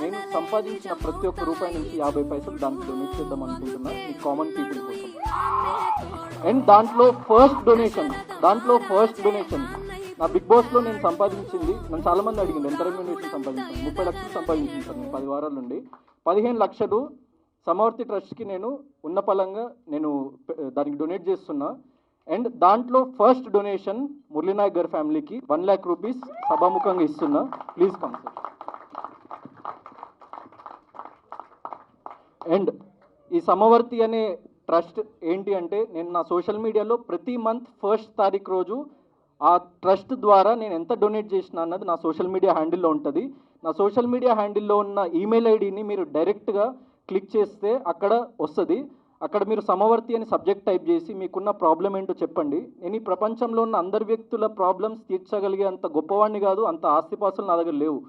నేను సంపాదించిన ప్రతి ఒక్క రూపాయి నుంచి 50 పైసలు దానికి డొనేట్ చేద్దాం అనుకుంటున్నా ఈ కామన్ పీపుల్ కోసం. అండ్ దాంట్లో ఫస్ట్ డొనేషన్ నా బిగ్ బాస్లో నేను సంపాదించింది, నన్ను చాలామంది అడిగింది ఎంత రెమ్యూనరేషన్ సంపాదించాను. 30 లక్షలు సంపాదించింది సార్ నేను 10 వారాల నుండి. 15 లక్షలు సమవర్తి ట్రస్ట్కి నేను ఉన్న పలంగా నేను దానికి డొనేట్ చేస్తున్నా. అండ్ దాంట్లో ఫస్ట్ డొనేషన్ మురళీనాయక్ గారి ఫ్యామిలీకి 1 lakh రూపీస్ సభాముఖంగా ఇస్తున్నా. Please come sir. అండ్ ఈ సమవర్తి అనే ట్రస్ట్ ఏంటి అంటే, నేను నా సోషల్ మీడియాలో ప్రతి మంత్ 1st తారీఖు రోజు ఆ ట్రస్ట్ ద్వారా నేను ఎంత డొనేట్ చేసిన అన్నది నా సోషల్ మీడియా హ్యాండిల్లో ఉంటుంది. నా సోషల్ మీడియా హ్యాండిల్లో ఉన్న ఈమెయిల్ ఐడిని మీరు డైరెక్ట్గా క్లిక్ చేస్తే అక్కడ వస్తుంది. అక్కడ మీరు సమవర్తి అని సబ్జెక్ట్ టైప్ చేసి మీకున్న ప్రాబ్లం ఏంటో చెప్పండి. నేను ఈ ప్రపంచంలో ఉన్న అందరి వ్యక్తుల ప్రాబ్లమ్స్ తీర్చగలిగే అంత గొప్పవాడిని కాదు, అంత ఆస్తిపాస్తులు నా దగ్గర లేవు.